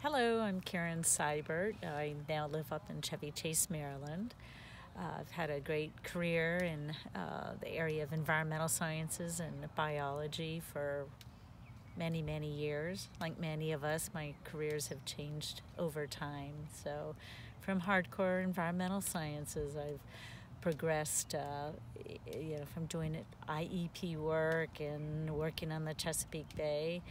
Hello, I'm Karen Seibert. I now live up in Chevy Chase, Maryland. I've had a great career in the area of environmental sciences and biology for many, many years. Like many of us, my careers have changed over time. So from hardcore environmental sciences, I've progressed from doing IEP work and working on the Chesapeake Bay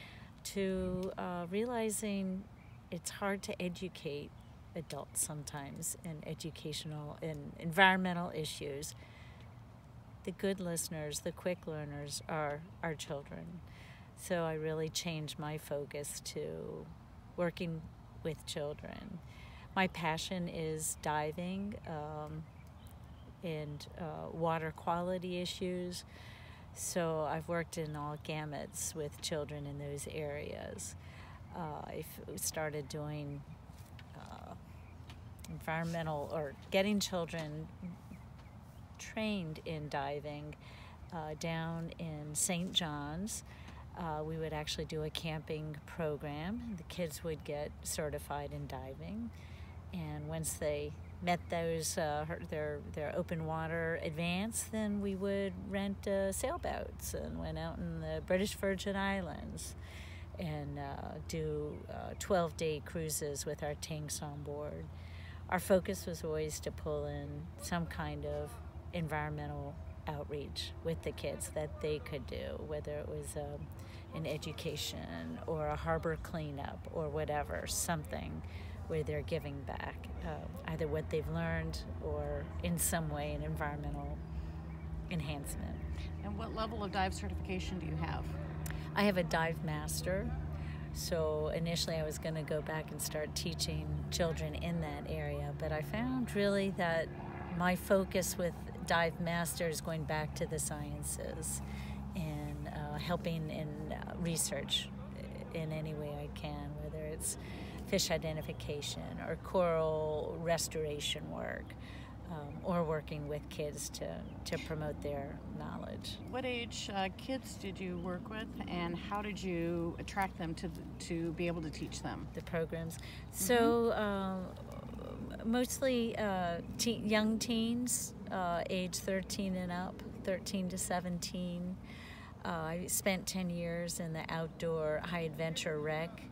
to realizing it's hard to educate adults sometimes in educational and environmental issues. The good listeners, the quick learners are our children. So I really changed my focus to working with children. My passion is diving and water quality issues. So I've worked in all gamuts with children in those areas. I started doing environmental or getting children trained in diving down in St. John's. We would actually do a camping program. The kids would get certified in diving, and once they met those their open water advance, then we would rent sailboats and went out in the British Virgin Islands and do 12-day cruises with our tanks on board. Our focus was always to pull in some kind of environmental outreach with the kids that they could do, whether it was an education or a harbor cleanup or whatever, something where they're giving back, either what they've learned or in some way an environmental enhancement. And what level of dive certification do you have? I have a dive master. So initially I was going to go back and start teaching children in that area, but I found really that my focus with dive master is going back to the sciences and helping in research in any way I can, whether it's fish identification or coral restoration work, or working with kids to promote their knowledge. What age kids did you work with, and how did you attract them to be able to teach them? The programs. So mostly young teens, age 13 and up, 13 to 17. I spent 10 years in the outdoor high adventure rec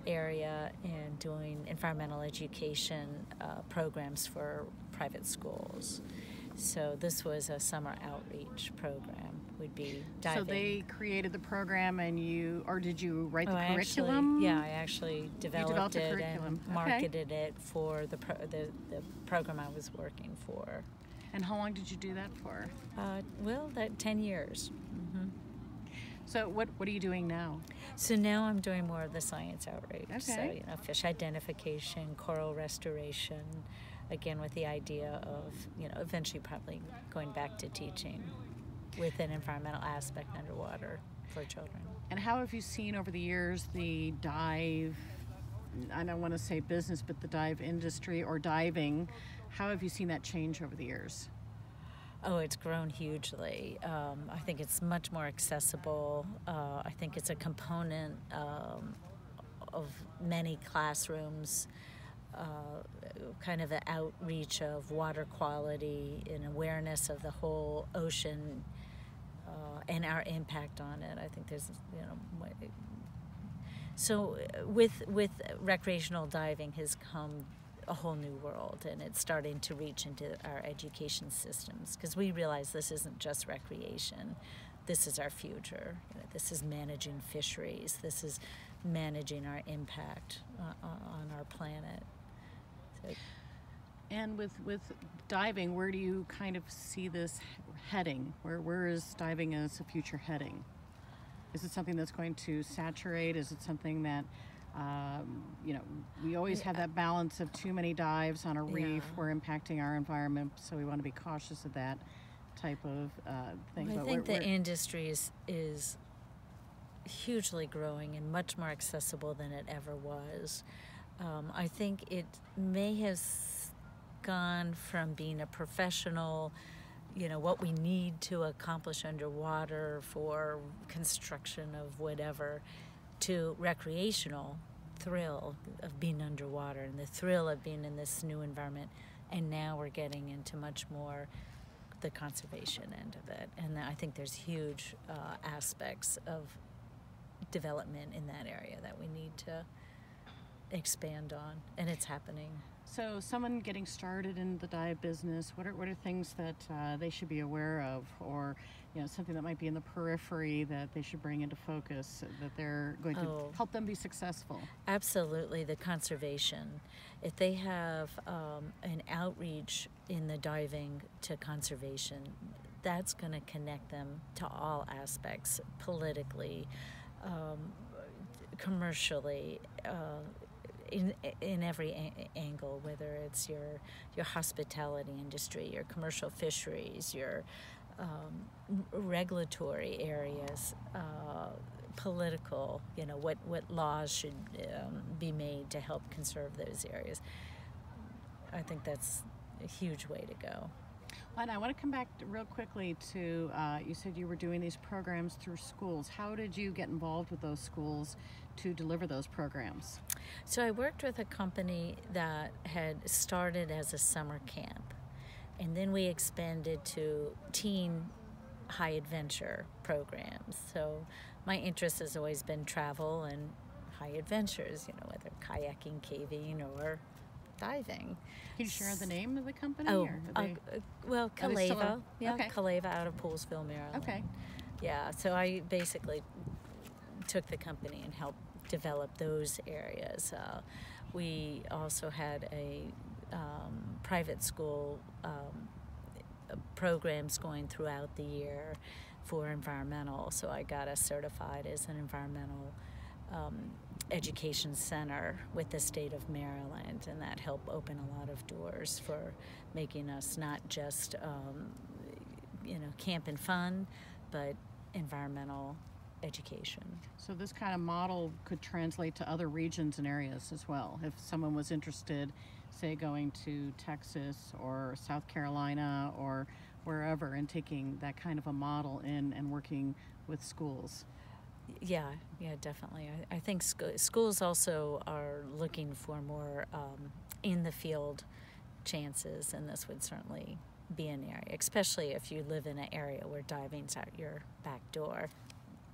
area and doing environmental education programs for private schools. So this was a summer outreach program. We'd be diving. So they created the program, and did you write the curriculum? I actually developed it and marketed it for the program I was working for. And how long did you do that for? 10 years. Mm-hmm. So what are you doing now? So now I'm doing more of the science outreach. Okay. So, fish identification, coral restoration, again with the idea of, eventually probably going back to teaching with an environmental aspect underwater for children. And how have you seen over the years the dive, I don't want to say business, but the dive industry or diving, how have you seen that change over the years? Oh, it's grown hugely. I think it's much more accessible. I think it's a component of many classrooms, kind of an outreach of water quality and awareness of the whole ocean and our impact on it. I think there's, so with recreational diving has come a whole new world, and it's starting to reach into our education systems, because we realize this isn't just recreation. This is our future. This is managing fisheries. This is managing our impact on our planet. So, and with diving, where do you kind of see this heading? Where is diving as a future heading? Is it something that's going to saturate? Is it something that we always have that balance of too many dives on a reef. We're impacting our environment, so we want to be cautious of that type of thing. Well, I think the industry is hugely growing and much more accessible than it ever was. I think it may have gone from being a professional, what we need to accomplish underwater for construction of whatever, to recreational thrill of being underwater and the thrill of being in this new environment. And now we're getting into much more the conservation end of it. And I think there's huge aspects of development in that area that we need to expand on, and it's happening. So someone getting started in the dive business, what are things that they should be aware of, or something that might be in the periphery that they should bring into focus that they're going to help them be successful? Absolutely, the conservation. If they have an outreach in the diving to conservation, that's going to connect them to all aspects, politically, commercially, in every angle, whether it's your hospitality industry, your commercial fisheries, your regulatory areas, political, what laws should be made to help conserve those areas. I think that's a huge way to go. And I want to come back real quickly to, you said you were doing these programs through schools. How did you get involved with those schools to deliver those programs? So I worked with a company that had started as a summer camp, and then we expanded to teen high adventure programs. So my interest has always been travel and high adventures, whether kayaking, caving, or diving. Can you share the name of the company? Well, Kaleva. Okay. Kaleva out of Poolsville, Maryland. Okay. Yeah, so I basically took the company and helped develop those areas. We also had a private school programs going throughout the year for environmental, so I got us certified as an environmental education center with the state of Maryland, and that helped open a lot of doors for making us not just camp and fun, but environmental education. So this kind of model could translate to other regions and areas as well. If someone was interested, say, going to Texas or South Carolina or wherever and taking that kind of a model in and working with schools. Yeah, definitely. I think schools also are looking for more in the field chances, and this would certainly be an area, especially if you live in an area where diving's out your back door,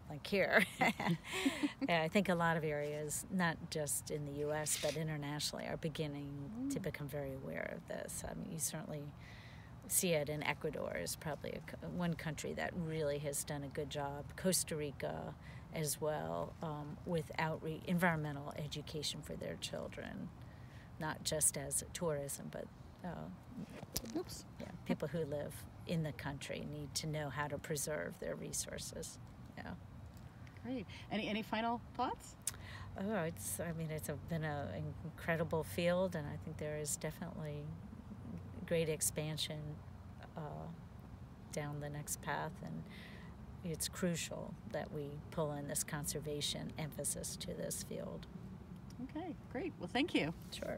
like here. Yeah, I think a lot of areas, not just in the U.S. but internationally, are beginning to become very aware of this. I mean, you certainly see it in Ecuador is probably one country that really has done a good job. Costa Rica as well, with environmental education for their children, not just as tourism, but people who live in the country need to know how to preserve their resources. Yeah. Great. Any final thoughts? It's been an incredible field, and I think there is definitely great expansion down the next path, and it's crucial that we pull in this conservation emphasis to this field. Okay, great. Well, thank you. Sure.